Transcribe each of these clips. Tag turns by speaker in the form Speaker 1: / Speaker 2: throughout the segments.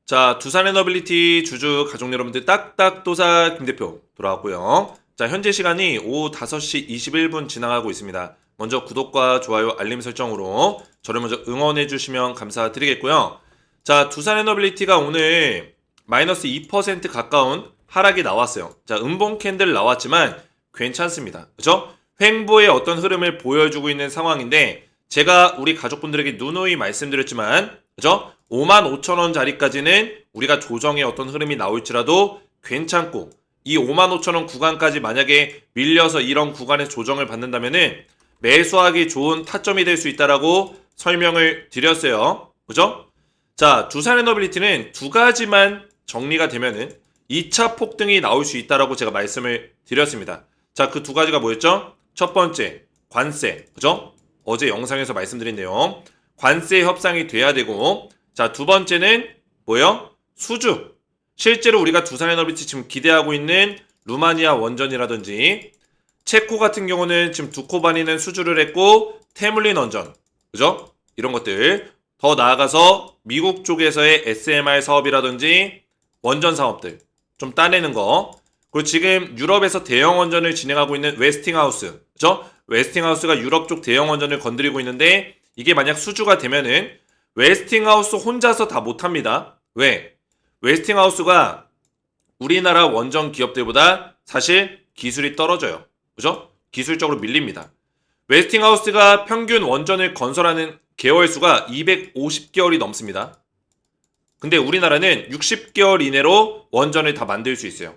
Speaker 1: 자, 두산에너빌리티 주주 가족 여러분들 딱딱도사 김대표 돌아왔고요. 자, 현재 시간이 오후 5시 21분 지나가고 있습니다. 먼저 구독과 좋아요, 알림 설정으로 저를 먼저 응원해 주시면 감사드리겠고요. 자, 두산에너빌리티가 오늘 마이너스 2% 가까운 하락이 나왔어요. 자, 음봉 캔들 나왔지만 괜찮습니다. 그죠? 횡보의 어떤 흐름을 보여주고 있는 상황인데 제가 우리 가족분들에게 누누이 말씀드렸지만 그죠? 55,000원 자리까지는 우리가 조정의 어떤 흐름이 나올지라도 괜찮고 이 55,000원 구간까지 만약에 밀려서 이런 구간에서 조정을 받는다면은 매수하기 좋은 타점이 될 수 있다라고 설명을 드렸어요. 그죠? 자, 두산에너빌리티는 두 가지만 정리가 되면은 2차 폭등이 나올 수 있다라고 제가 말씀을 드렸습니다. 자, 그 두 가지가 뭐였죠? 첫 번째, 관세. 그죠? 어제 영상에서 말씀드린 내용. 관세 협상이 돼야 되고, 자, 두 번째는 뭐예요? 수주. 실제로 우리가 두산에너빌리티 지금 기대하고 있는 루마니아 원전이라든지 체코 같은 경우는 지금 두 코 반이는 수주를 했고 테물린 원전, 그죠? 이런 것들 더 나아가서 미국 쪽에서의 SMR 사업이라든지 원전 사업들 좀 따내는 거, 그리고 지금 유럽에서 대형 원전을 진행하고 있는 웨스팅하우스, 그죠? 웨스팅하우스가 유럽 쪽 대형 원전을 건드리고 있는데 이게 만약 수주가 되면은 웨스팅하우스 혼자서 다 못합니다. 왜? 웨스팅하우스가 우리나라 원전 기업들보다 사실 기술이 떨어져요. 그죠? 기술적으로 밀립니다. 웨스팅하우스가 평균 원전을 건설하는 개월 수가 250개월이 넘습니다. 근데 우리나라는 60개월 이내로 원전을 다 만들 수 있어요.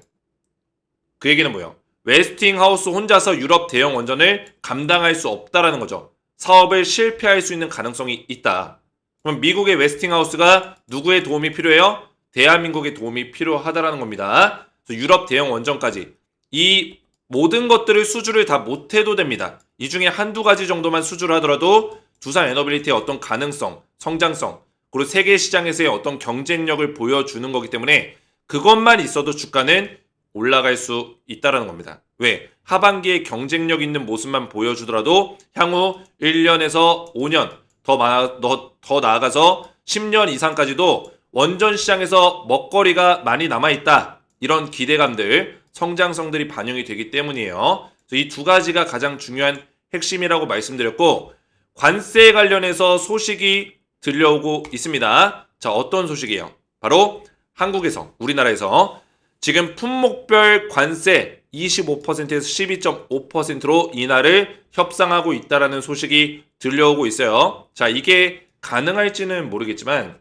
Speaker 1: 그 얘기는 뭐예요? 웨스팅하우스 혼자서 유럽 대형 원전을 감당할 수 없다라는 거죠. 사업을 실패할 수 있는 가능성이 있다. 그럼 미국의 웨스팅하우스가 누구의 도움이 필요해요? 대한민국의 도움이 필요하다라는 겁니다. 그래서 유럽 대형 원전까지 이 모든 것들을 수주를 다 못해도 됩니다. 이 중에 한두 가지 정도만 수주를 하더라도 두산에너빌리티의 어떤 가능성, 성장성, 그리고 세계 시장에서의 어떤 경쟁력을 보여주는 거기 때문에 그것만 있어도 주가는 올라갈 수 있다는 겁니다. 왜? 하반기에 경쟁력 있는 모습만 보여주더라도 향후 1년에서 5년 더 나아가서 10년 이상까지도 원전 시장에서 먹거리가 많이 남아있다. 이런 기대감들, 성장성들이 반영이 되기 때문이에요. 이 두 가지가 가장 중요한 핵심이라고 말씀드렸고, 관세에 관련해서 소식이 들려오고 있습니다. 자, 어떤 소식이에요? 바로 한국에서, 우리나라에서 지금 품목별 관세 25%에서 12.5%로 인하를 협상하고 있다라는 소식이 들려오고 있어요. 자, 이게 가능할지는 모르겠지만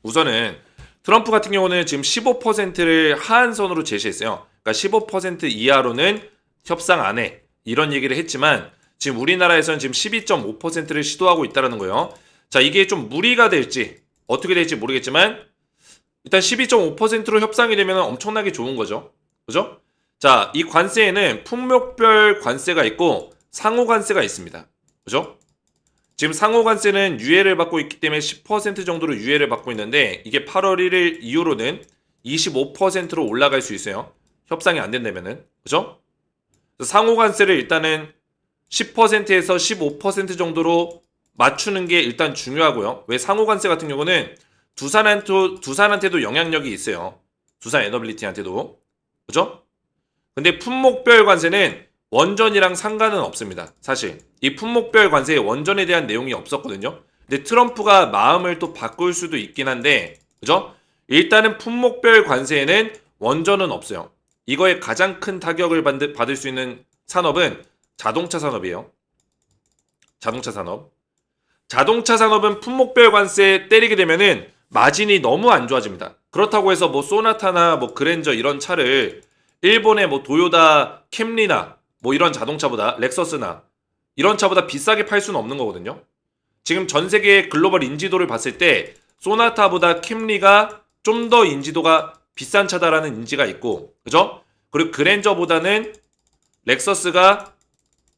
Speaker 1: 우선은 트럼프 같은 경우는 지금 15%를 하한선으로 제시했어요. 그러니까 15% 이하로는 협상 안 해. 이런 얘기를 했지만 지금 우리나라에서는 지금 12.5%를 시도하고 있다는 거예요. 자, 이게 좀 무리가 될지 어떻게 될지 모르겠지만 일단 12.5%로 협상이 되면 엄청나게 좋은 거죠. 그죠? 자, 이 관세에는 품목별 관세가 있고 상호 관세가 있습니다. 그죠? 지금 상호 관세는 유예를 받고 있기 때문에 10% 정도로 유예를 받고 있는데 이게 8월 1일 이후로는 25%로 올라갈 수 있어요. 협상이 안 된다면은. 그죠? 상호 관세를 일단은 10%에서 15% 정도로 맞추는 게 일단 중요하고요. 왜 상호 관세 같은 경우는 두산한테도 영향력이 있어요. 두산에너빌리티한테도. 그죠? 근데 품목별 관세는 원전이랑 상관은 없습니다. 사실 이 품목별 관세에 원전에 대한 내용이 없었거든요. 근데 트럼프가 마음을 또 바꿀 수도 있긴 한데 그죠? 일단은 품목별 관세에는 원전은 없어요. 이거에 가장 큰 타격을 받을 수 있는 산업은 자동차 산업이에요. 자동차 산업. 자동차 산업은 품목별 관세 때리게 되면은 마진이 너무 안 좋아집니다. 그렇다고 해서 뭐 소나타나 뭐 그랜저 이런 차를 일본의 뭐 도요타 캠리나 뭐 이런 자동차보다 렉서스나 이런 차보다 비싸게 팔 수는 없는 거거든요. 지금 전 세계의 글로벌 인지도를 봤을 때 소나타보다 캠리가 좀 더 인지도가 비싼 차다라는 인지가 있고, 그죠? 그리고 그랜저보다는 렉서스가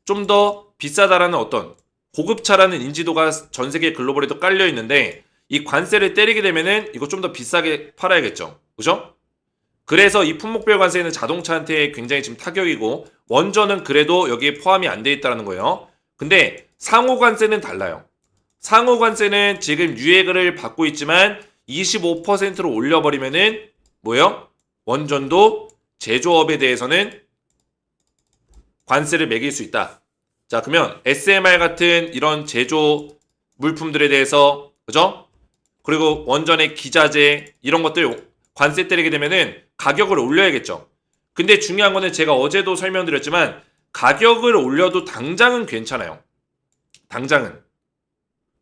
Speaker 1: 좀 더 비싸다라는 어떤 고급차라는 인지도가 전 세계 글로벌에도 깔려 있는데 이 관세를 때리게 되면은 이거 좀 더 비싸게 팔아야겠죠. 그죠? 그래서 이 품목별 관세는 자동차한테 굉장히 지금 타격이고 원전은 그래도 여기에 포함이 안 돼 있다는 거예요. 근데 상호 관세는 달라요. 상호 관세는 지금 유예를 받고 있지만 25%로 올려버리면은 뭐예요? 원전도 제조업에 대해서는 관세를 매길 수 있다. 자, 그러면 SMR 같은 이런 제조 물품들에 대해서, 그죠? 그리고 원전의 기자재 이런 것들 관세 때리게 되면은 가격을 올려야겠죠. 근데 중요한 거는 제가 어제도 설명드렸지만 가격을 올려도 당장은 괜찮아요. 당장은.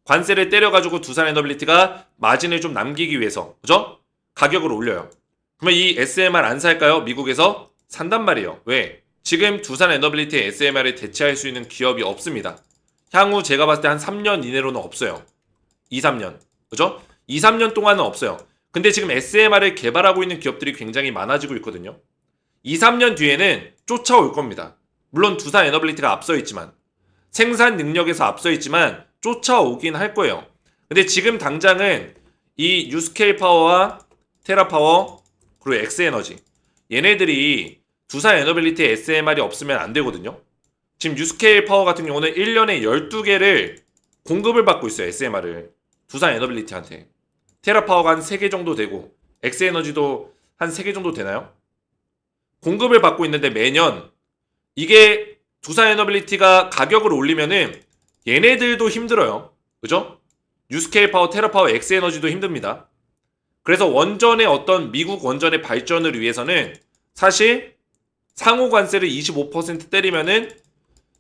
Speaker 1: 관세를 때려가지고 두산에너빌리티가 마진을 좀 남기기 위해서, 그죠? 가격을 올려요. 그러면 이 SMR 안 살까요? 미국에서? 산단 말이에요. 왜? 지금 두산에너빌리티의 SMR을 대체할 수 있는 기업이 없습니다. 향후 제가 봤을 때 한 3년 이내로는 없어요. 2, 3년. 그죠? 2, 3년 동안은 없어요. 근데 지금 SMR을 개발하고 있는 기업들이 굉장히 많아지고 있거든요. 2, 3년 뒤에는 쫓아올 겁니다. 물론 두산에너빌리티가 앞서 있지만 생산 능력에서 앞서 있지만 쫓아오긴 할 거예요. 근데 지금 당장은 이 유스케일 파워와 테라파워 그리고 엑스에너지 얘네들이 두산에너빌리티의 SMR이 없으면 안 되거든요. 지금 유스케일 파워 같은 경우는 1년에 12개를 공급을 받고 있어요. SMR을 두산에너빌리티한테. 테라파워가 한 3개 정도 되고 엑스에너지도 한 3개 정도 되나요? 공급을 받고 있는데 매년 이게 두산에너빌리티가 가격을 올리면은 얘네들도 힘들어요. 그죠? 유스케일 파워, 테라파워, 엑스에너지도 힘듭니다. 그래서 원전의 어떤 미국 원전의 발전을 위해서는 사실 상호 관세를 25% 때리면은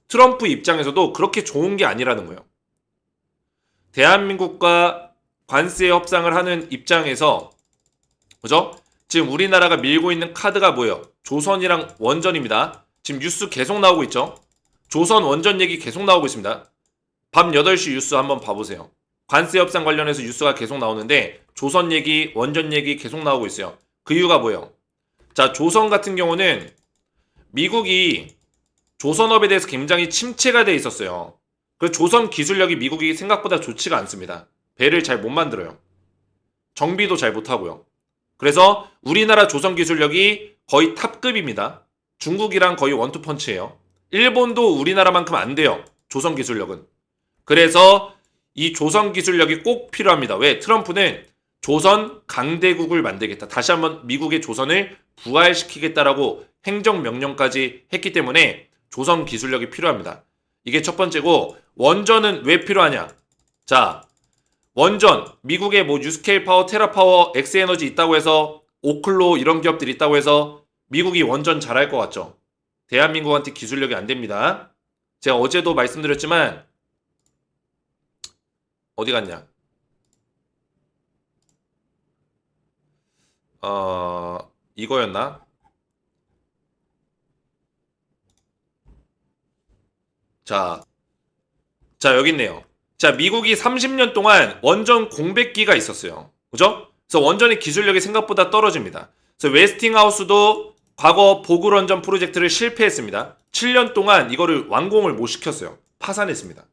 Speaker 1: 트럼프 입장에서도 그렇게 좋은 게 아니라는 거예요. 대한민국과 관세 협상을 하는 입장에서 그죠? 지금 우리나라가 밀고 있는 카드가 뭐예요? 조선이랑 원전입니다. 지금 뉴스 계속 나오고 있죠? 조선 원전 얘기 계속 나오고 있습니다. 밤 8시 뉴스 한번 봐보세요. 관세 협상 관련해서 뉴스가 계속 나오는데 조선 얘기, 원전 얘기 계속 나오고 있어요. 그 이유가 뭐예요? 자, 조선 같은 경우는 미국이 조선업에 대해서 굉장히 침체가 돼 있었어요. 그 조선 기술력이 미국이 생각보다 좋지가 않습니다. 배를 잘 못 만들어요. 정비도 잘 못하고요. 그래서 우리나라 조선 기술력이 거의 탑급입니다. 중국이랑 거의 원투펀치예요. 일본도 우리나라만큼 안 돼요. 조선 기술력은. 그래서 이 조선 기술력이 꼭 필요합니다. 왜? 트럼프는 조선 강대국을 만들겠다. 다시 한번 미국의 조선을 부활시키겠다라고 행정명령까지 했기 때문에 조선 기술력이 필요합니다. 이게 첫 번째고 원전은 왜 필요하냐? 자, 원전 미국의 뭐 유스케일 파워, 테라파워, 엑스에너지 있다고 해서 오클로 이런 기업들이 있다고 해서 미국이 원전 잘할 것 같죠? 대한민국한테 기술력이 안 됩니다. 제가 어제도 말씀드렸지만 어디 갔냐? 이거였나? 자, 여기 있네요. 자, 미국이 30년 동안 원전 공백기가 있었어요. 그죠? 그래서 원전의 기술력이 생각보다 떨어집니다. 그래서 웨스팅하우스도 과거 보글원전 프로젝트를 실패했습니다. 7년 동안 이거를 완공을 못 시켰어요. 파산했습니다.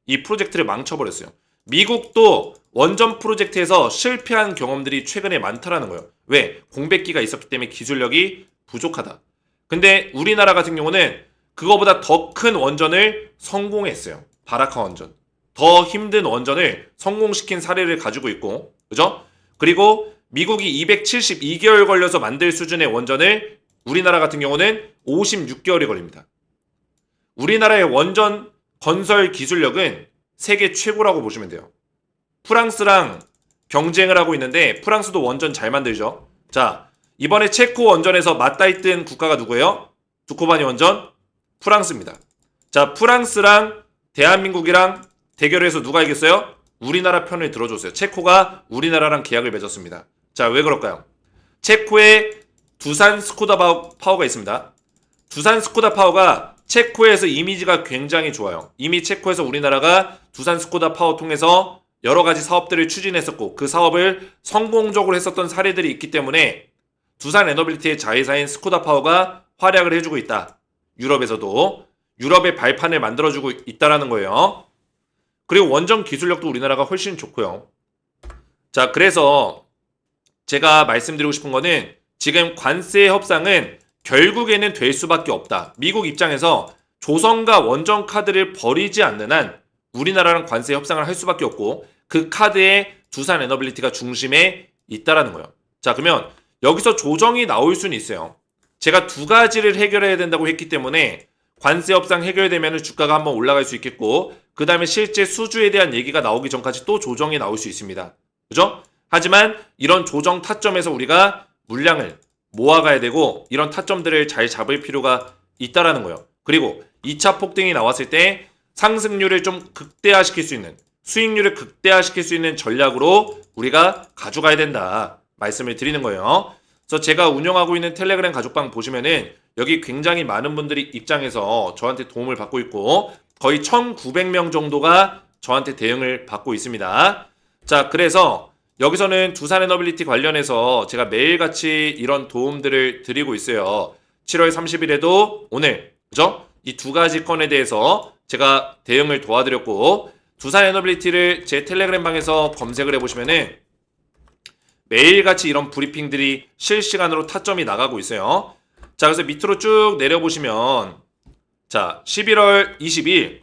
Speaker 1: 이 프로젝트를 망쳐버렸어요. 미국도 원전 프로젝트에서 실패한 경험들이 최근에 많다라는 거예요. 왜? 공백기가 있었기 때문에 기술력이 부족하다. 근데 우리나라 같은 경우는 그거보다 더 큰 원전을 성공했어요. 바라카 원전. 더 힘든 원전을 성공시킨 사례를 가지고 있고, 그죠? 그리고 미국이 272개월 걸려서 만들 수준의 원전을 우리나라 같은 경우는 56개월이 걸립니다. 우리나라의 원전 건설 기술력은 세계 최고라고 보시면 돼요. 프랑스랑 경쟁을 하고 있는데 프랑스도 원전 잘 만들죠. 자, 이번에 체코 원전에서 맞닿아 있던 국가가 누구예요? 두코바니 원전? 프랑스입니다. 자, 프랑스랑 대한민국이랑 대결해서 누가 이겼어요? 우리나라 편을 들어줬어요. 체코가 우리나라랑 계약을 맺었습니다. 자, 왜 그럴까요? 체코에 두산 스코다 파워가 있습니다. 두산 스코다 파워가 체코에서 이미지가 굉장히 좋아요. 이미 체코에서 우리나라가 두산 스코다 파워 통해서 여러 가지 사업들을 추진했었고 그 사업을 성공적으로 했었던 사례들이 있기 때문에 두산 에너빌리티의 자회사인 스코다 파워가 활약을 해주고 있다. 유럽에서도 유럽의 발판을 만들어주고 있다라는 거예요. 그리고 원전 기술력도 우리나라가 훨씬 좋고요. 자, 그래서 제가 말씀드리고 싶은 거는 지금 관세 협상은 결국에는 될 수밖에 없다. 미국 입장에서 조선과 원전 카드를 버리지 않는 한 우리나라랑 관세 협상을 할 수밖에 없고 그 카드에 두산 에너빌리티가 중심에 있다라는 거예요. 자, 그러면 여기서 조정이 나올 수는 있어요. 제가 두 가지를 해결해야 된다고 했기 때문에 관세 협상 해결되면 주가가 한번 올라갈 수 있겠고, 그 다음에 실제 수주에 대한 얘기가 나오기 전까지 또 조정이 나올 수 있습니다. 그죠? 하지만 이런 조정 타점에서 우리가 물량을 모아가야 되고 이런 타점들을 잘 잡을 필요가 있다라는 거예요. 그리고 2차 폭등이 나왔을 때 상승률을 좀 극대화시킬 수 있는, 수익률을 극대화시킬 수 있는 전략으로 우리가 가져가야 된다 말씀을 드리는 거예요. 그래서 제가 운영하고 있는 텔레그램 가족방 보시면은 여기 굉장히 많은 분들이 입장해서 저한테 도움을 받고 있고 거의 1,900명 정도가 저한테 대응을 받고 있습니다. 자, 그래서 여기서는 두산 에너빌리티 관련해서 제가 매일같이 이런 도움들을 드리고 있어요. 7월 30일에도 오늘, 그죠? 이 두 가지 건에 대해서 제가 대응을 도와드렸고, 두산 에너빌리티를 제 텔레그램 방에서 검색을 해보시면은 매일같이 이런 브리핑들이 실시간으로 타점이 나가고 있어요. 자, 그래서 밑으로 쭉 내려보시면, 자, 11월 22일,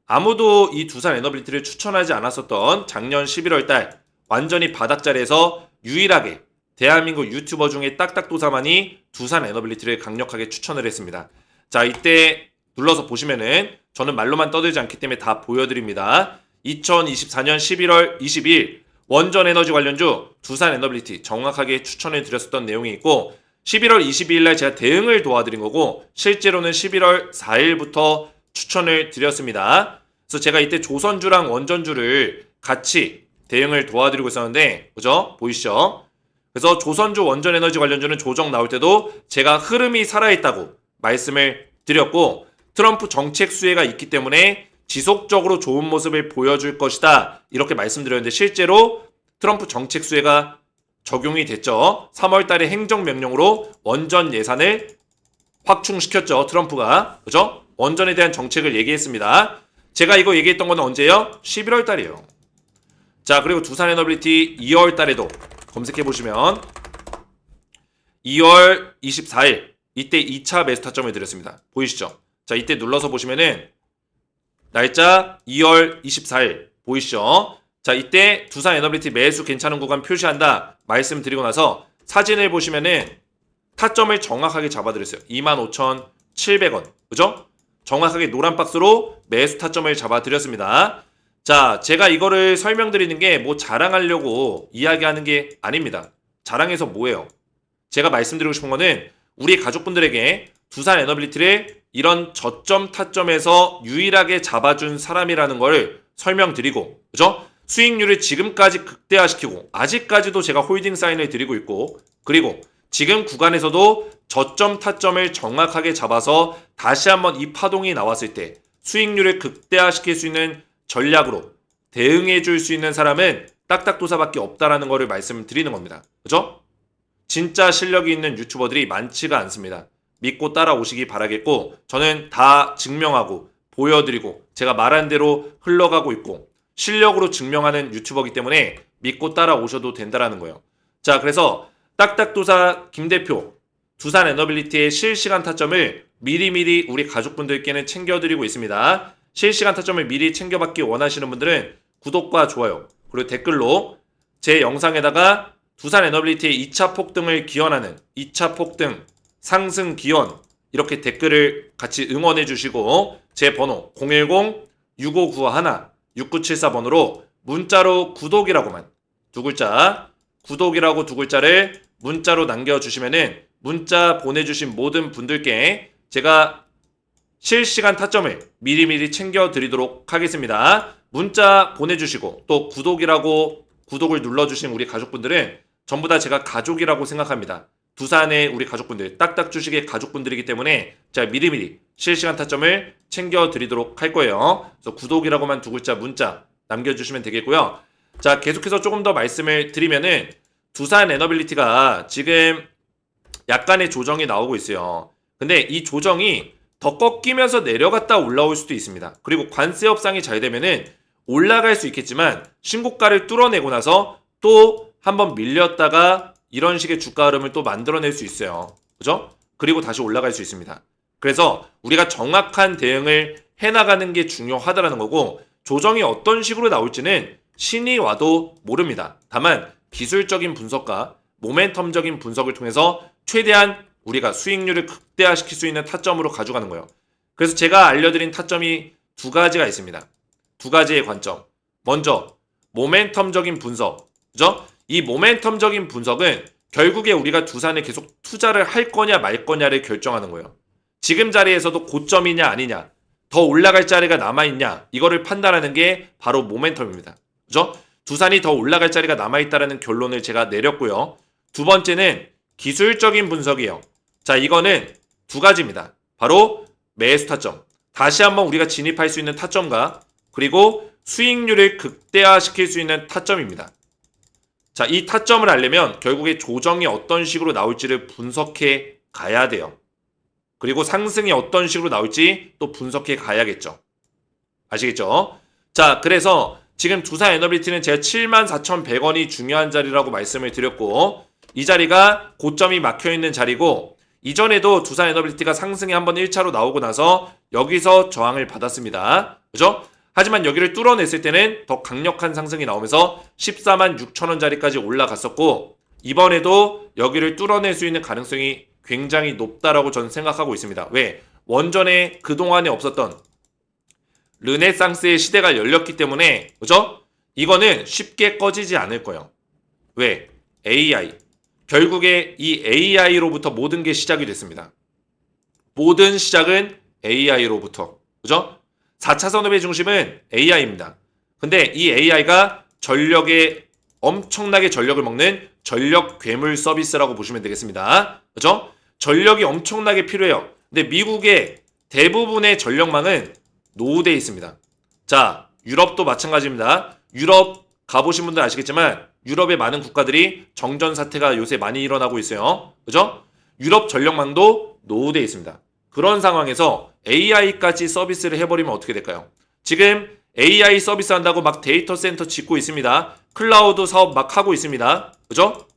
Speaker 1: 아무도 이 두산 에너빌리티를 추천하지 않았었던 작년 11월 달, 완전히 바닥자리에서 유일하게 대한민국 유튜버 중에 딱딱도사만이 두산 에너빌리티를 강력하게 추천을 했습니다. 자, 이때 눌러서 보시면은 저는 말로만 떠들지 않기 때문에 다 보여드립니다. 2024년 11월 22일 원전 에너지 관련주 두산 에너빌리티 정확하게 추천을 드렸었던 내용이 있고, 11월 22일 날 제가 대응을 도와드린 거고 실제로는 11월 4일부터 추천을 드렸습니다. 그래서 제가 이때 조선주랑 원전주를 같이 대응을 도와드리고 있었는데, 그죠? 보이시죠? 그래서 조선주 원전에너지 관련주는 조정 나올 때도 제가 흐름이 살아있다고 말씀을 드렸고, 트럼프 정책 수혜가 있기 때문에 지속적으로 좋은 모습을 보여줄 것이다 이렇게 말씀드렸는데 실제로 트럼프 정책 수혜가 적용이 됐죠. 3월 달에 행정명령으로 원전 예산을 확충시켰죠. 트럼프가. 그죠? 원전에 대한 정책을 얘기했습니다. 제가 이거 얘기했던 건 언제요? 11월 달이에요. 자, 그리고 두산 에너빌리티 2월 달에도 검색해 보시면 2월 24일 이때 2차 매수 타점을 드렸습니다. 보이시죠? 자, 이때 눌러서 보시면은 날짜 2월 24일 보이시죠? 자, 이때 두산 에너빌리티 매수 괜찮은 구간 표시한다 말씀드리고 나서 사진을 보시면은 타점을 정확하게 잡아드렸어요. 25,700원. 그죠? 정확하게 노란 박스로 매수 타점을 잡아드렸습니다. 자, 제가 이거를 설명드리는 게 뭐 자랑하려고 이야기하는 게 아닙니다. 자랑해서 뭐예요? 제가 말씀드리고 싶은 거는 우리 가족분들에게 두산 에너빌리티를 이런 저점 타점에서 유일하게 잡아준 사람이라는 걸 설명드리고, 그죠? 수익률을 지금까지 극대화시키고 아직까지도 제가 홀딩 사인을 드리고 있고, 그리고 지금 구간에서도 저점 타점을 정확하게 잡아서 다시 한번 이 파동이 나왔을 때 수익률을 극대화시킬 수 있는 전략으로 대응해 줄 수 있는 사람은 딱딱도사밖에 없다라는 거를 말씀드리는 겁니다. 그죠? 진짜 실력이 있는 유튜버들이 많지가 않습니다. 믿고 따라오시기 바라겠고, 저는 다 증명하고 보여드리고 제가 말한 대로 흘러가고 있고 실력으로 증명하는 유튜버이기 때문에 믿고 따라오셔도 된다라는 거예요. 자, 그래서 딱딱도사 김대표 두산 에너빌리티의 실시간 타점을 미리미리 우리 가족분들께는 챙겨드리고 있습니다. 실시간 타점을 미리 챙겨받기 원하시는 분들은 구독과 좋아요 그리고 댓글로 제 영상에다가 두산 에너빌리티의 2차 폭등을 기원하는 2차 폭등 상승 기원 이렇게 댓글을 같이 응원해 주시고 제 번호 010-6591-6974번으로 문자로 구독이라고만 두 글자 구독이라고 두 글자를 문자로 남겨주시면은 문자 보내주신 모든 분들께 제가 실시간 타점을 미리미리 챙겨드리도록 하겠습니다. 문자 보내주시고 또 구독이라고 구독을 눌러주신 우리 가족분들은 전부 다 제가 가족이라고 생각합니다. 두산의 우리 가족분들, 딱딱주식의 가족분들이기 때문에 제가 미리미리 실시간 타점을 챙겨드리도록 할 거예요. 그래서 구독이라고만 두 글자 문자 남겨주시면 되겠고요. 자, 계속해서 조금 더 말씀을 드리면은 두산 에너빌리티가 지금 약간의 조정이 나오고 있어요. 근데 이 조정이 더 꺾이면서 내려갔다 올라올 수도 있습니다. 그리고 관세 협상이 잘 되면은 올라갈 수 있겠지만 신고가를 뚫어내고 나서 또 한번 밀렸다가 이런 식의 주가 흐름을 또 만들어낼 수 있어요. 그죠? 그리고 다시 올라갈 수 있습니다. 그래서 우리가 정확한 대응을 해나가는 게 중요하다라는 거고 조정이 어떤 식으로 나올지는 신이 와도 모릅니다. 다만 기술적인 분석과 모멘텀적인 분석을 통해서 최대한 우리가 수익률을 극대화시킬 수 있는 타점으로 가져가는 거예요. 그래서 제가 알려드린 타점이 두 가지가 있습니다. 두 가지의 관점. 먼저 모멘텀적인 분석. 그죠? 이 모멘텀적인 분석은 결국에 우리가 두산에 계속 투자를 할 거냐 말 거냐를 결정하는 거예요. 지금 자리에서도 고점이냐 아니냐, 더 올라갈 자리가 남아있냐, 이거를 판단하는 게 바로 모멘텀입니다. 그죠? 두산이 더 올라갈 자리가 남아있다는 결론을 제가 내렸고요. 두 번째는 기술적인 분석이에요. 자, 이거는 두 가지입니다. 바로 매수 타점. 다시 한번 우리가 진입할 수 있는 타점과 그리고 수익률을 극대화시킬 수 있는 타점입니다. 자, 이 타점을 알려면 결국에 조정이 어떤 식으로 나올지를 분석해 가야 돼요. 그리고 상승이 어떤 식으로 나올지 또 분석해 가야겠죠. 아시겠죠? 자, 그래서 지금 두산 에너빌리티는 제가 74,100원이 중요한 자리라고 말씀을 드렸고, 이 자리가 고점이 막혀있는 자리고, 이전에도 두산 에너빌리티가 상승에 한번 1차로 나오고 나서 여기서 저항을 받았습니다. 그죠? 하지만 여기를 뚫어냈을 때는 더 강력한 상승이 나오면서 146,000원 자리까지 올라갔었고, 이번에도 여기를 뚫어낼 수 있는 가능성이 굉장히 높다라고 저는 생각하고 있습니다. 왜? 원전에 그동안에 없었던 르네상스의 시대가 열렸기 때문에, 그죠? 이거는 쉽게 꺼지지 않을 거예요. 왜? AI. 결국에 이 AI로부터 모든 게 시작이 됐습니다. 모든 시작은 AI로부터. 그죠? 4차 산업의 중심은 AI입니다. 근데 이 AI가 엄청나게 전력을 먹는 전력 괴물 서비스라고 보시면 되겠습니다. 그죠? 전력이 엄청나게 필요해요. 근데 미국의 대부분의 전력망은 노후되어 있습니다. 자, 유럽도 마찬가지입니다. 유럽 가보신 분들 아시겠지만 유럽의 많은 국가들이 정전 사태가 요새 많이 일어나고 있어요. 그죠? 유럽 전력망도 노후되어 있습니다. 그런 상황에서 AI까지 서비스를 해버리면 어떻게 될까요? 지금 AI 서비스 한다고 막 데이터 센터 짓고 있습니다. 클라우드 사업 막 하고 있습니다. 그죠?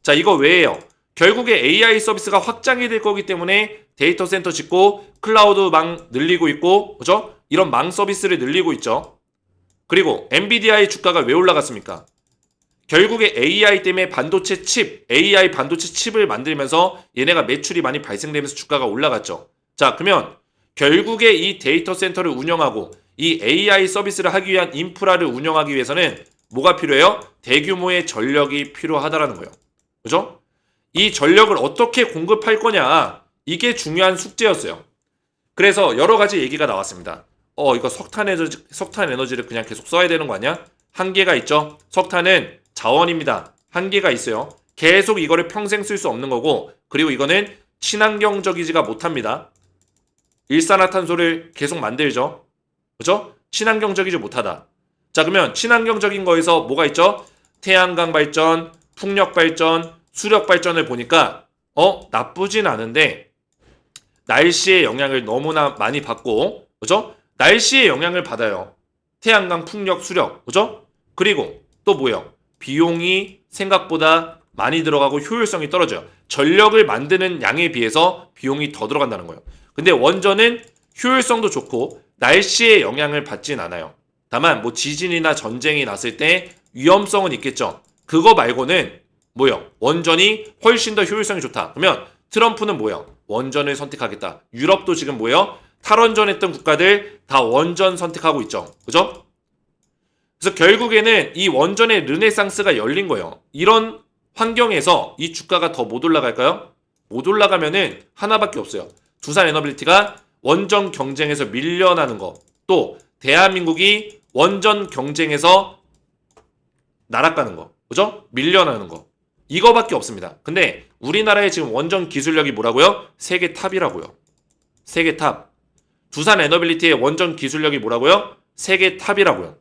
Speaker 1: 자, 이거 왜예요? 결국에 AI 서비스가 확장이 될 거기 때문에 데이터 센터 짓고 클라우드 망 늘리고 있고, 그죠? 이런 망 서비스를 늘리고 있죠. 그리고 엔비디아의 주가가 왜 올라갔습니까? 결국에 AI 때문에 반도체 칩, AI 반도체 칩을 만들면서 얘네가 매출이 많이 발생되면서 주가가 올라갔죠. 자, 그러면 결국에 이 데이터 센터를 운영하고 이 AI 서비스를 하기 위한 인프라를 운영하기 위해서는 뭐가 필요해요? 대규모의 전력이 필요하다라는 거예요. 그죠? 이 전력을 어떻게 공급할 거냐, 이게 중요한 숙제였어요. 그래서 여러 가지 얘기가 나왔습니다. 이거 석탄 에너지를 그냥 계속 써야 되는 거 아니야? 한계가 있죠. 석탄은 자원입니다. 한계가 있어요. 계속 이거를 평생 쓸 수 없는 거고, 그리고 이거는 친환경적이지가 못합니다. 일산화탄소를 계속 만들죠. 그죠? 친환경적이지 못하다. 자, 그러면 친환경적인 거에서 뭐가 있죠? 태양광 발전, 풍력 발전, 수력 발전을 보니까 나쁘진 않은데 날씨의 영향을 너무나 많이 받고, 그죠? 날씨의 영향을 받아요. 태양광, 풍력, 수력, 그죠? 그리고 또 뭐예요? 비용이 생각보다 많이 들어가고 효율성이 떨어져요. 전력을 만드는 양에 비해서 비용이 더 들어간다는 거예요. 근데 원전은 효율성도 좋고 날씨의 영향을 받진 않아요. 다만 뭐 지진이나 전쟁이 났을 때 위험성은 있겠죠. 그거 말고는 뭐예요? 원전이 훨씬 더 효율성이 좋다. 그러면 트럼프는 뭐예요? 원전을 선택하겠다. 유럽도 지금 뭐예요? 탈원전했던 국가들 다 원전 선택하고 있죠. 그죠? 그래서 결국에는 이 원전의 르네상스가 열린 거예요. 이런 환경에서 이 주가가 더 못 올라갈까요? 못 올라가면은 하나밖에 없어요. 두산 에너빌리티가 원전 경쟁에서 밀려나는 거, 또 대한민국이 원전 경쟁에서 날아가는 거, 그죠? 밀려나는 거, 이거밖에 없습니다. 근데 우리나라의 지금 원전 기술력이 뭐라고요? 세계 탑이라고요. 세계 탑. 두산 에너빌리티의 원전 기술력이 뭐라고요? 세계 탑이라고요.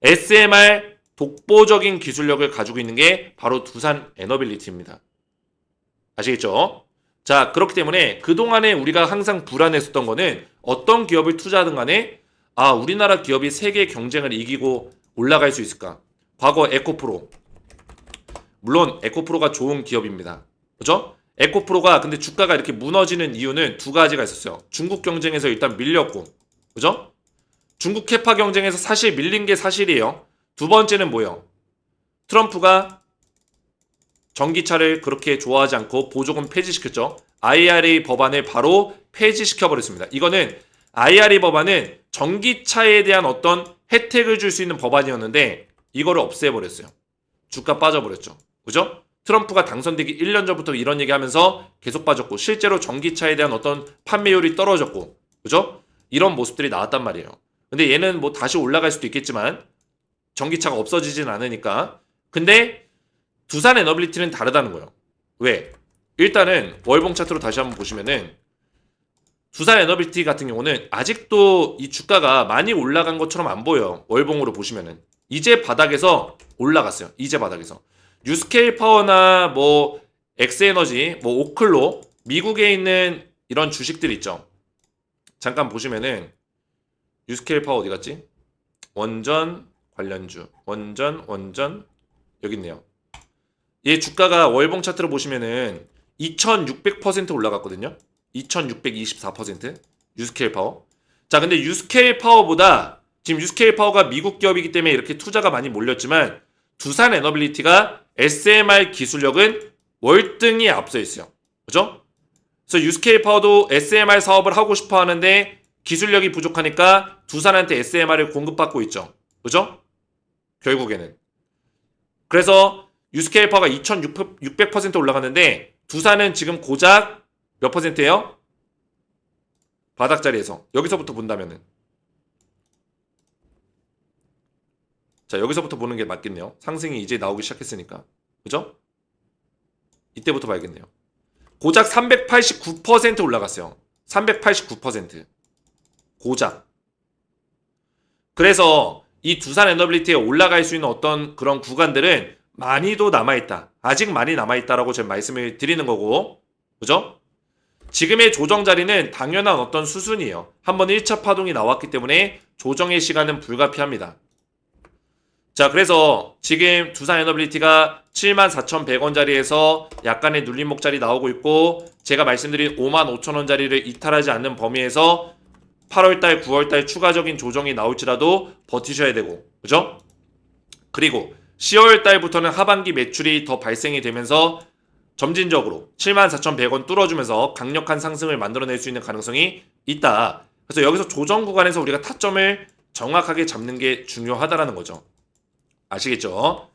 Speaker 1: SMR 독보적인 기술력을 가지고 있는 게 바로 두산 에너빌리티입니다. 아시겠죠? 자, 그렇기 때문에 그동안에 우리가 항상 불안했었던 거는 어떤 기업을 투자하든 간에 우리나라 기업이 세계 경쟁을 이기고 올라갈 수 있을까? 과거 에코프로. 물론 에코프로가 좋은 기업입니다. 그죠? 에코프로가 근데 주가가 이렇게 무너지는 이유는 두 가지가 있었어요. 중국 경쟁에서 일단 밀렸고, 그죠? 중국 캐파 경쟁에서 사실 밀린 게 사실이에요. 두 번째는 뭐예요? 트럼프가 전기차를 그렇게 좋아하지 않고 보조금 폐지시켰죠. IRA 법안을 바로 폐지시켜버렸습니다. 이거는 IRA 법안은 전기차에 대한 어떤 혜택을 줄 수 있는 법안이었는데 이거를 없애버렸어요. 주가 빠져버렸죠. 그죠? 트럼프가 당선되기 1년 전부터 이런 얘기하면서 계속 빠졌고 실제로 전기차에 대한 어떤 판매율이 떨어졌고 그죠? 이런 모습들이 나왔단 말이에요. 근데 얘는 뭐 다시 올라갈 수도 있겠지만 전기차가 없어지진 않으니까. 근데 두산 에너빌리티는 다르다는 거예요. 왜? 일단은 월봉 차트로 다시 한번 보시면은 두산 에너빌리티 같은 경우는 아직도 이 주가가 많이 올라간 것처럼 안 보여요. 월봉으로 보시면은 이제 바닥에서 올라갔어요. 이제 바닥에서 유스케일 파워나 뭐 엑스에너지, 뭐 오클로 미국에 있는 이런 주식들 있죠. 잠깐 보시면은 유스케일 파워 어디 갔지? 원전 관련주, 원전 여기 있네요. 얘 주가가 월봉 차트로 보시면은 2600% 올라갔거든요. 2624% 유스케일 파워. 자, 근데 유스케일 파워보다 지금 유스케일 파워가 미국 기업이기 때문에 이렇게 투자가 많이 몰렸지만 두산 에너빌리티가 SMR 기술력은 월등히 앞서 있어요. 그죠? 그래서 유스케일 파워도 SMR 사업을 하고 싶어 하는데 기술력이 부족하니까 두산한테 SMR을 공급받고 있죠. 그죠? 결국에는. 그래서 유스케일 파워가 2600% 올라갔는데 두산은 지금 고작 몇 퍼센트예요? 바닥자리에서. 여기서부터 본다면은. 자, 여기서부터 보는 게 맞겠네요. 상승이 이제 나오기 시작했으니까. 그죠? 이때부터 봐야겠네요. 고작 389% 올라갔어요. 389%. 고작. 그래서 이 두산 에너빌리티에 올라갈 수 있는 어떤 그런 구간들은 많이도 남아있다. 아직 많이 남아있다라고 제가 말씀을 드리는 거고. 그죠? 지금의 조정 자리는 당연한 어떤 수순이에요. 한번 1차 파동이 나왔기 때문에 조정의 시간은 불가피합니다. 자, 그래서 지금 두산 에너빌리티가 74,100원짜리에서 약간의 눌림목자리 나오고 있고 제가 말씀드린 55,000원짜리를 이탈하지 않는 범위에서 8월달, 9월달 추가적인 조정이 나올지라도 버티셔야 되고 그죠? 그리고 10월달부터는 하반기 매출이 더 발생이 되면서 점진적으로 74,100원 뚫어주면서 강력한 상승을 만들어낼 수 있는 가능성이 있다. 그래서 여기서 조정 구간에서 우리가 타점을 정확하게 잡는 게 중요하다라는 거죠. 아시겠죠?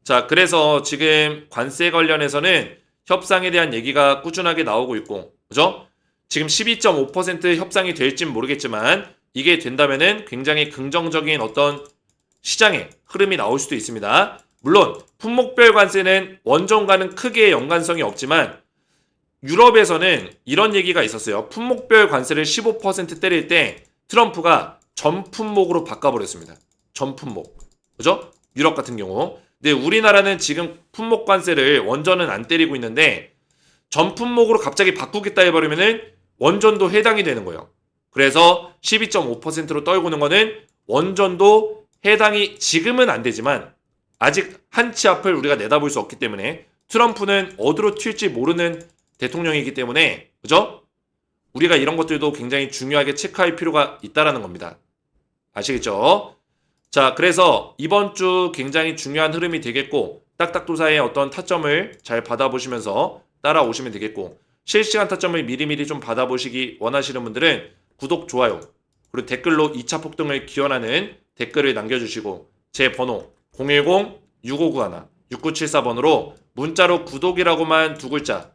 Speaker 1: 자, 그래서 지금 관세 관련해서는 협상에 대한 얘기가 꾸준하게 나오고 있고, 그죠? 지금 12.5% 협상이 될진 모르겠지만 이게 된다면은 굉장히 긍정적인 어떤 시장의 흐름이 나올 수도 있습니다. 물론 품목별 관세는 원전과는 크게 연관성이 없지만 유럽에서는 이런 얘기가 있었어요. 품목별 관세를 15% 때릴 때 트럼프가 전 품목으로 바꿔버렸습니다. 전 품목. 그죠? 유럽 같은 경우. 근데 우리나라는 지금 품목 관세를 원전은 안 때리고 있는데 전 품목으로 갑자기 바꾸겠다 해버리면은 원전도 해당이 되는 거예요. 그래서 12.5%로 떨구는 거는 원전도 해당이 지금은 안 되지만 아직 한 치 앞을 우리가 내다볼 수 없기 때문에 트럼프는 어디로 튈지 모르는 대통령이기 때문에 그죠? 우리가 이런 것들도 굉장히 중요하게 체크할 필요가 있다라는 겁니다. 아시겠죠? 자, 그래서 이번 주 굉장히 중요한 흐름이 되겠고 딱딱도사의 어떤 타점을 잘 받아보시면서 따라오시면 되겠고 실시간 타점을 미리미리 좀 받아보시기 원하시는 분들은 구독, 좋아요 그리고 댓글로 2차 폭등을 기원하는 댓글을 남겨주시고 제 번호 010-6591-6974번으로 문자로 구독이라고만 두 글자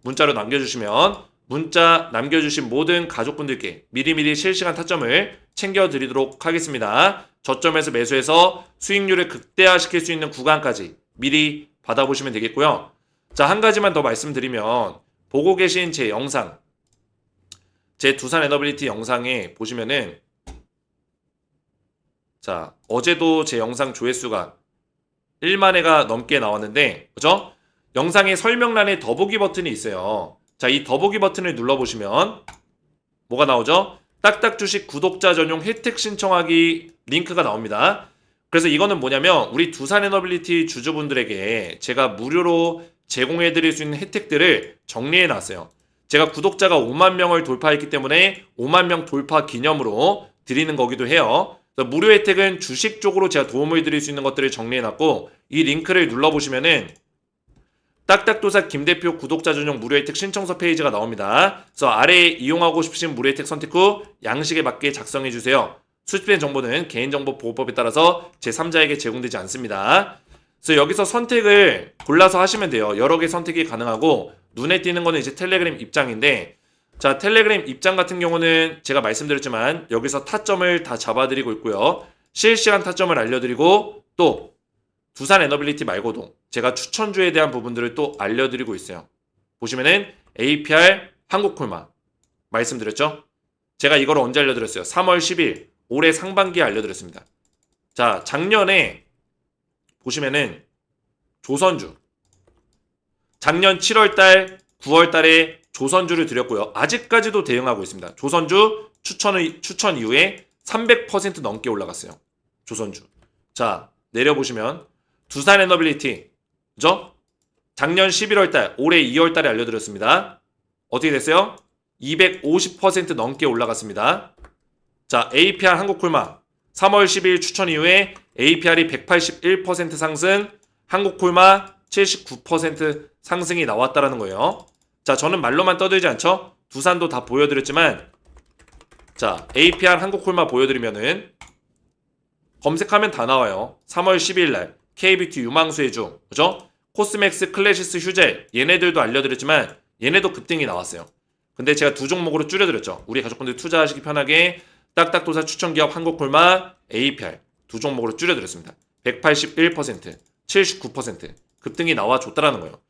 Speaker 1: 문자로 남겨주시면 문자 남겨주신 모든 가족분들께 미리미리 실시간 타점을 챙겨드리도록 하겠습니다. 저점에서 매수해서 수익률을 극대화시킬 수 있는 구간까지 미리 받아보시면 되겠고요. 자, 한 가지만 더 말씀드리면 보고 계신 제 영상 제 두산 에너빌리티 영상에 보시면은 자, 어제도 제 영상 조회수가 1만 회가 넘게 나왔는데 그죠? 영상의 설명란에 더보기 버튼이 있어요. 자, 이 더보기 버튼을 눌러보시면 뭐가 나오죠? 딱딱 주식 구독자 전용 혜택 신청하기 링크가 나옵니다. 그래서 이거는 뭐냐면 우리 두산 에너빌리티 주주분들에게 제가 무료로 제공해드릴 수 있는 혜택들을 정리해놨어요. 제가 구독자가 5만 명을 돌파했기 때문에 5만 명 돌파 기념으로 드리는 거기도 해요. 그래서 무료 혜택은 주식 쪽으로 제가 도움을 드릴 수 있는 것들을 정리해놨고 이 링크를 눌러보시면은 딱딱도사 김대표 구독자 전용 무료 혜택 신청서 페이지가 나옵니다. 그래서 아래에 이용하고 싶으신 무료 혜택 선택 후 양식에 맞게 작성해주세요. 수집된 정보는 개인정보보호법에 따라서 제3자에게 제공되지 않습니다. 그래서 여기서 선택을 골라서 하시면 돼요. 여러 개 선택이 가능하고 눈에 띄는 거는 이제 텔레그램 입장인데 자, 텔레그램 입장 같은 경우는 제가 말씀드렸지만 여기서 타점을 다 잡아드리고 있고요. 실시간 타점을 알려드리고 또 두산 에너빌리티 말고도 제가 추천주에 대한 부분들을 또 알려드리고 있어요. 보시면은 APR 한국콜마 말씀드렸죠? 제가 이걸 언제 알려드렸어요? 3월 10일 올해 상반기에 알려드렸습니다. 자, 작년에 보시면은 조선주 작년 7월달 9월달에 조선주를 드렸고요. 아직까지도 대응하고 있습니다. 조선주 추천 이후에 300% 넘게 올라갔어요. 조선주. 자, 내려보시면 두산 에너빌리티, 그죠? 작년 11월달, 올해 2월달에 알려드렸습니다. 어떻게 됐어요? 250% 넘게 올라갔습니다. 자, APR 한국콜마 3월 10일 추천 이후에 APR이 181% 상승, 한국콜마 79% 상승이 나왔다라는 거예요. 자, 저는 말로만 떠들지 않죠? 두산도 다 보여드렸지만 자, APR 한국콜마 보여드리면은 검색하면 다 나와요. 3월 12일 날 KBT 유망수의 주, 그죠? 코스맥스, 클래시스, 휴젤 얘네들도 알려드렸지만 얘네도 급등이 나왔어요. 근데 제가 두 종목으로 줄여드렸죠. 우리 가족분들 투자하시기 편하게 딱딱도사 추천기업 한국콜마, APR 두 종목으로 줄여드렸습니다. 181%, 79% 급등이 나와줬다라는 거예요.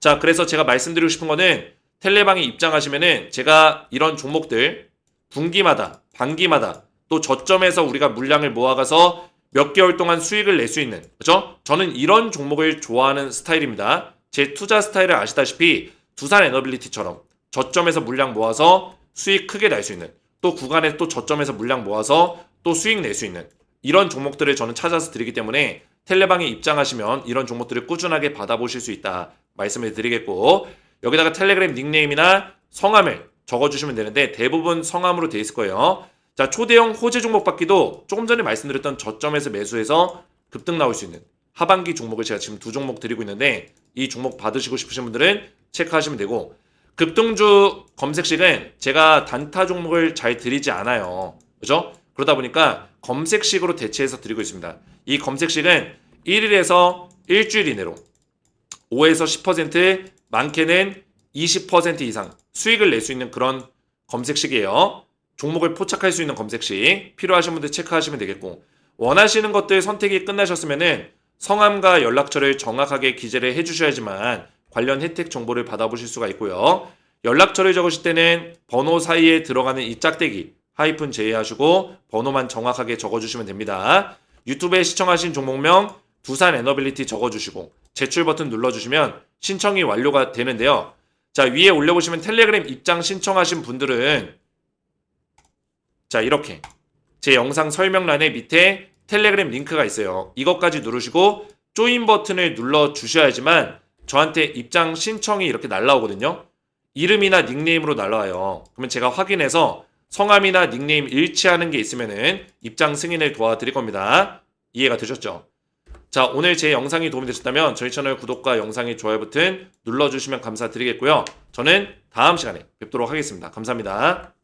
Speaker 1: 자, 그래서 제가 말씀드리고 싶은 거는 텔레방에 입장하시면은 제가 이런 종목들 분기마다, 반기마다 또 저점에서 우리가 물량을 모아가서 몇 개월 동안 수익을 낼 수 있는, 그죠? 저는 이런 종목을 좋아하는 스타일입니다. 제 투자 스타일을 아시다시피 두산 에너빌리티처럼 저점에서 물량 모아서 수익 크게 낼 수 있는, 또 구간에 또 저점에서 물량 모아서 또 수익 낼 수 있는 이런 종목들을 저는 찾아서 드리기 때문에 텔레방에 입장하시면 이런 종목들을 꾸준하게 받아보실 수 있다 말씀을 드리겠고, 여기다가 텔레그램 닉네임이나 성함을 적어주시면 되는데 대부분 성함으로 되어 있을 거예요. 자, 초대형 호재 종목 받기도 조금 전에 말씀드렸던 저점에서 매수해서 급등 나올 수 있는 하반기 종목을 제가 지금 두 종목 드리고 있는데 이 종목 받으시고 싶으신 분들은 체크하시면 되고, 급등주 검색식은 제가 단타 종목을 잘 드리지 않아요. 그죠? 그러다 보니까 검색식으로 대체해서 드리고 있습니다. 이 검색식은 1일에서 일주일 이내로 5에서 10%, 많게는 20% 이상 수익을 낼 수 있는 그런 검색식이에요. 종목을 포착할 수 있는 검색식 필요하신 분들 체크하시면 되겠고, 원하시는 것들 선택이 끝나셨으면은 성함과 연락처를 정확하게 기재를 해주셔야지만 관련 혜택 정보를 받아보실 수가 있고요. 연락처를 적으실 때는 번호 사이에 들어가는 이 짝대기 하이픈 제외하시고 번호만 정확하게 적어주시면 됩니다. 유튜브에 시청하신 종목명 두산 에너빌리티 적어주시고 제출 버튼 눌러주시면 신청이 완료가 되는데요. 자, 위에 올려보시면 텔레그램 입장 신청하신 분들은 자, 이렇게 제 영상 설명란에 밑에 텔레그램 링크가 있어요. 이것까지 누르시고 조인 버튼을 눌러주셔야지만 저한테 입장 신청이 이렇게 날라오거든요. 이름이나 닉네임으로 날라와요. 그러면 제가 확인해서 성함이나 닉네임 일치하는 게 있으면은 입장 승인을 도와드릴 겁니다. 이해가 되셨죠? 자, 오늘 제 영상이 도움이 되셨다면 저희 채널 구독과 영상의 좋아요 버튼 눌러주시면 감사드리겠고요. 저는 다음 시간에 뵙도록 하겠습니다. 감사합니다.